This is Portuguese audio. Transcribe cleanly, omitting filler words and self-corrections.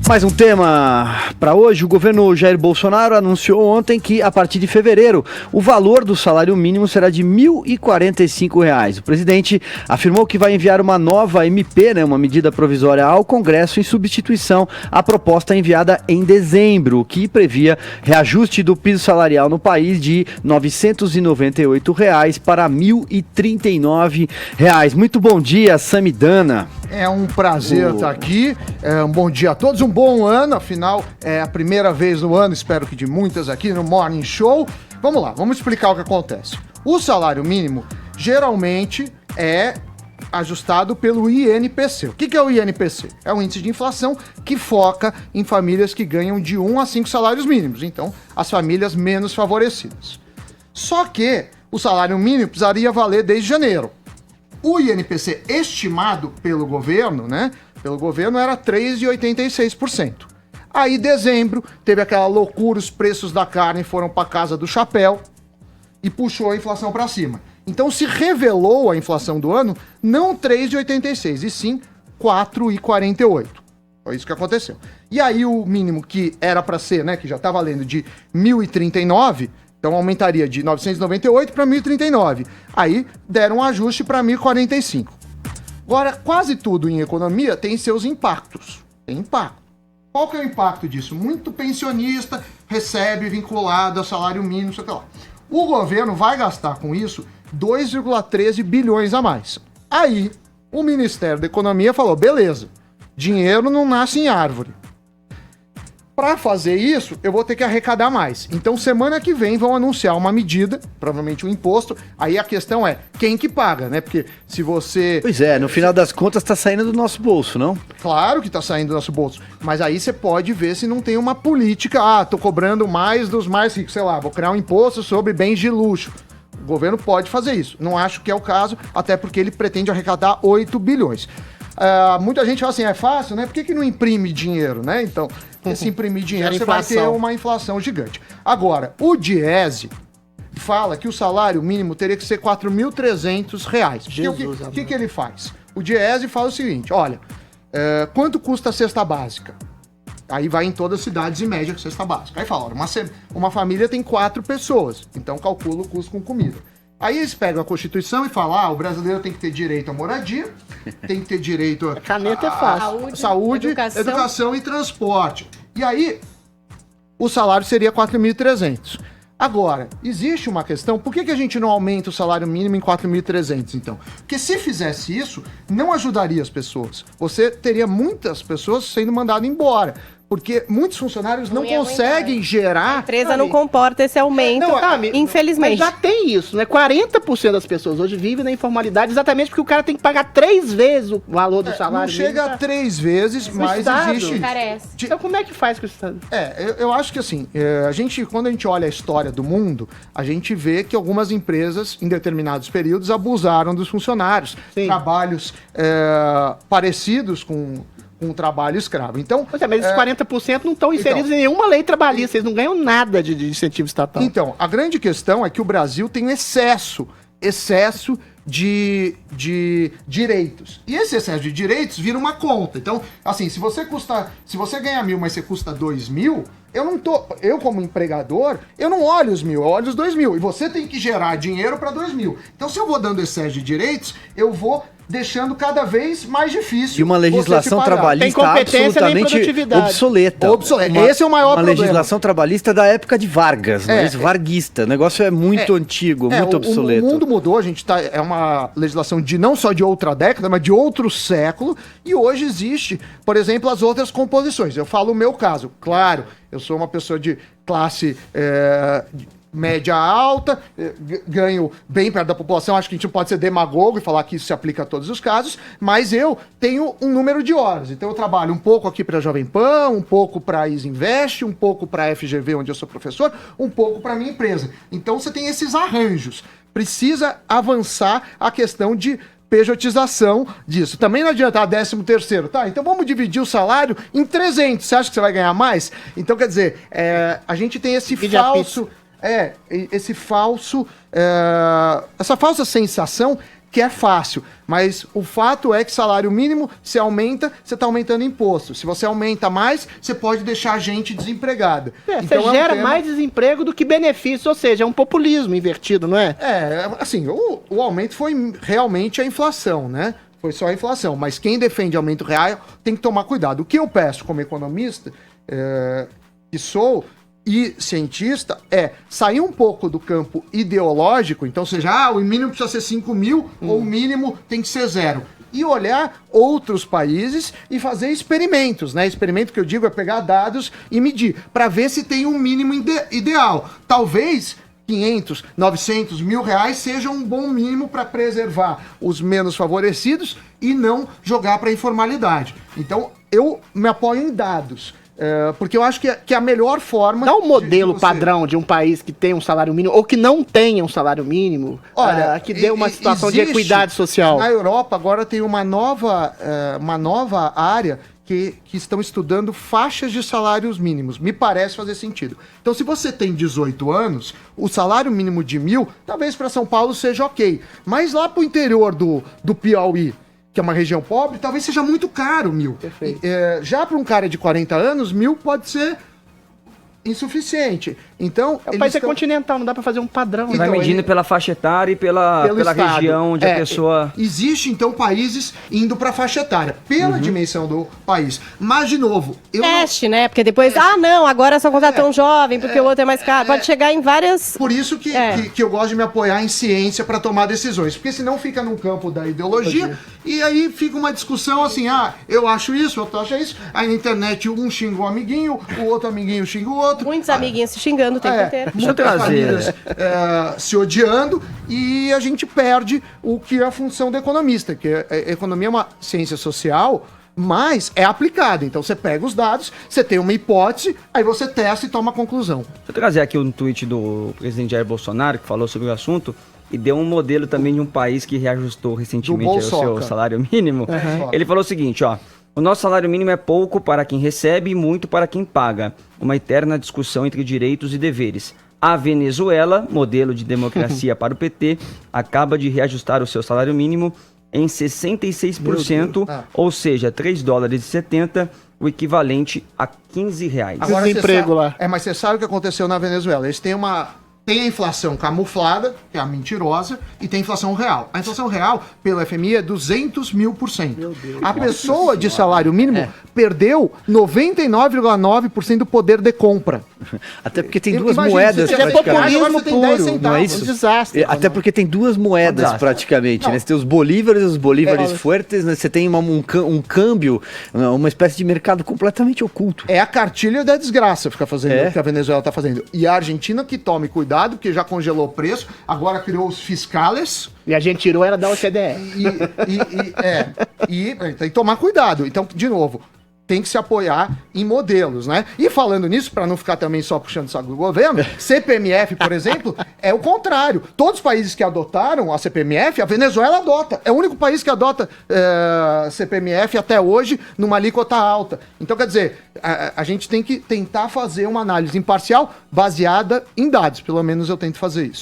Mais um tema para hoje. O governo Jair Bolsonaro anunciou ontem que, a partir de fevereiro, o valor do salário mínimo será de R$ 1.045. O presidente afirmou que vai enviar uma nova MP, uma medida provisória, ao Congresso em substituição à proposta enviada em dezembro, que previa reajuste do piso salarial no país de R$ 998 para R$ 1.039. Muito bom dia, Samidana. É um prazer estar aqui, um bom dia a todos, um bom ano, afinal é a primeira vez no ano, espero que de muitas aqui no Morning Show. Vamos lá, vamos explicar o que acontece. O salário mínimo geralmente é ajustado pelo INPC. O que é o INPC? É um índice de inflação que foca em famílias que ganham de 1 a 5 salários mínimos, então as famílias menos favorecidas. Só que o salário mínimo precisaria valer desde janeiro. O INPC estimado pelo governo, era 3,86%. Aí, dezembro, teve aquela loucura, os preços da carne foram para casa do chapéu e puxou a inflação para cima. Então, se revelou a inflação do ano não 3,86%, e sim 4,48%. Foi isso que aconteceu. E aí, o mínimo que era para ser, que já está valendo de 1.039, então aumentaria de 998 para 1.039. Aí deram um ajuste para 1.045. Agora, quase tudo em economia tem seus impactos. Tem impacto. Qual que é o impacto disso? Muito pensionista recebe vinculado a salário mínimo, sei lá. O governo vai gastar com isso 2,13 bilhões a mais. Aí, o Ministério da Economia falou, beleza, dinheiro não nasce em árvore. Para fazer isso, eu vou ter que arrecadar mais. Então, semana que vem vão anunciar uma medida, provavelmente um imposto. Aí a questão é, quem que paga, Porque se você... Pois é, no final das contas tá saindo do nosso bolso, não? Claro que tá saindo do nosso bolso. Mas aí você pode ver se não tem uma política. Tô cobrando mais dos mais ricos. Sei lá, vou criar um imposto sobre bens de luxo. O governo pode fazer isso. Não acho que é o caso, até porque ele pretende arrecadar 8 bilhões. Muita gente fala assim, é fácil, Por que não imprime dinheiro, Então, se imprimir dinheiro, você vai ter uma inflação gigante. Agora, o Diese fala que o salário mínimo teria que ser R$ 4.300. O que ele faz? O Diese fala o seguinte, olha, quanto custa a cesta básica? Aí vai em todas as cidades em média com cesta básica. Aí fala, olha, uma família tem 4 pessoas, então calcula o custo com comida. Aí eles pegam a Constituição e falam, o brasileiro tem que ter direito à moradia, tem que ter direito a caneta é fácil. Saúde, educação e transporte. E aí, o salário seria 4.300. Agora, existe uma questão, por que a gente não aumenta o salário mínimo em 4.300, então? Porque se fizesse isso, não ajudaria as pessoas. Você teria muitas pessoas sendo mandadas embora. Porque muitos funcionários não conseguem gerar... A empresa não comporta esse aumento, infelizmente. Mas já tem isso, 40% das pessoas hoje vivem na informalidade exatamente porque o cara tem que pagar 3 vezes o valor do salário. Não chega a 3 vezes, mas existe... Então como é que faz com o Estado? Eu acho que assim, quando a gente olha a história do mundo, a gente vê que algumas empresas, em determinados períodos, abusaram dos funcionários. Sim. Trabalhos parecidos com um trabalho escravo. Então, mas esses 40% não estão inseridos em nenhuma lei trabalhista, eles não ganham nada de incentivo estatal. Então, a grande questão é que o Brasil tem excesso de direitos. E esse excesso de direitos vira uma conta. Então, assim, se você ganha 1.000, mas você custa 2.000, eu como empregador, eu não olho os 1.000, eu olho os 2.000. E você tem que gerar dinheiro para 2.000. Então, se eu vou dando excesso de direitos, eu vou deixando cada vez mais difícil. E uma legislação trabalhista absolutamente obsoleta. Esse é o maior problema. Uma legislação trabalhista da época de Vargas, varguista. O negócio é muito antigo, muito obsoleto. O mundo mudou, é uma legislação não só de outra década, mas de outro século, e hoje existe, por exemplo, as outras composições. Eu falo o meu caso, claro, eu sou uma pessoa de classe... média alta, ganho bem perto da população, acho que a gente não pode ser demagogo e falar que isso se aplica a todos os casos, mas eu tenho um número de horas, então eu trabalho um pouco aqui para a Jovem Pan, um pouco para a Isinvest, um pouco para a FGV, onde eu sou professor, um pouco para a minha empresa. Então você tem esses arranjos. Precisa avançar a questão de pejotização disso. Também não adianta, 13º, então vamos dividir o salário em 300, você acha que você vai ganhar mais? Então, quer dizer, a gente tem esse essa falsa sensação que é fácil. Mas o fato é que salário mínimo, se aumenta, você está aumentando imposto. Se você aumenta mais, você pode deixar a gente desempregada. Então, você gera mais desemprego do que benefício, ou seja, é um populismo invertido, não é? Assim, o aumento foi realmente a inflação, né? Foi só a inflação. Mas quem defende aumento real tem que tomar cuidado. O que eu peço como economista, que sou, e cientista, é sair um pouco do campo ideológico, então seja, o mínimo precisa ser 5 mil ou o mínimo tem que ser 0. E olhar outros países e fazer experimentos, né? Experimento que eu digo é pegar dados e medir, para ver se tem um mínimo ideal. Talvez 500, 900, R$1.000 seja um bom mínimo para preservar os menos favorecidos e não jogar para a informalidade. Então, eu me apoio em dados. Porque eu acho que é a melhor forma... Dá um modelo padrão de um país que tem um salário mínimo ou que não tenha um salário mínimo, que dê uma situação de equidade social. Na Europa agora tem uma nova área que estão estudando faixas de salários mínimos. Me parece fazer sentido. Então, se você tem 18 anos, o salário mínimo de 1.000, talvez para São Paulo seja ok. Mas lá para o interior do Piauí, que é uma região pobre, talvez seja muito caro 1.000. Perfeito. Já para um cara de 40 anos, 1.000 pode ser insuficiente. Então, o país é continental, não dá para fazer um padrão. Vai medindo pela faixa etária e pela região onde a pessoa... Existe, então, países indo para faixa etária, pela dimensão do país. Mas, de novo... Teste, né? Porque depois, não, agora só contratar um jovem, porque o outro é mais caro. Pode chegar em várias... Por isso que eu gosto de me apoiar em ciência para tomar decisões. Porque senão fica no campo da ideologia e aí fica uma discussão assim, eu acho isso, outro acha isso. Aí na internet um xinga o amiguinho, o outro amiguinho xinga o outro. Muitos amiguinhos se xingando o tempo inteiro. Muitas famílias se odiando e a gente perde o que é a função do economista, que a economia é uma ciência social, mas é aplicada. Então você pega os dados, você tem uma hipótese, aí você testa e toma a conclusão. Deixa eu trazer aqui um tweet do presidente Jair Bolsonaro, que falou sobre o assunto, e deu um modelo também de um país que reajustou recentemente o seu salário mínimo. Ele falou o seguinte, o nosso salário mínimo é pouco para quem recebe e muito para quem paga. Uma eterna discussão entre direitos e deveres. A Venezuela, modelo de democracia para o PT, acaba de reajustar o seu salário mínimo em 66%, ou seja, $3,70, o equivalente a R$15. Agora, desemprego lá. Mas você sabe o que aconteceu na Venezuela? Eles têm Tem a inflação camuflada, que é a mentirosa, e tem a inflação real. A inflação real, pelo FMI, é 200.000%. A pessoa de salário mínimo perdeu 99,9% do poder de compra. Até porque tem duas moedas praticamente. Não é isso? Desastre. Até porque tem duas moedas praticamente, né? Você tem os bolívares fuertes, né? Você tem um câmbio, uma espécie de mercado completamente oculto. É a cartilha da desgraça ficar fazendo o que a Venezuela está fazendo. E a Argentina que tome cuidado, porque já congelou o preço, agora criou os fiscales. E a gente tirou, era da OCDE. Tem que tomar cuidado. Então, de novo, tem que se apoiar em modelos, né? E falando nisso, para não ficar também só puxando o saco do governo, CPMF, por exemplo, é o contrário. Todos os países que adotaram a CPMF, a Venezuela adota. É o único país que adota CPMF até hoje numa alíquota alta. Então, quer dizer, a gente tem que tentar fazer uma análise imparcial baseada em dados. Pelo menos eu tento fazer isso.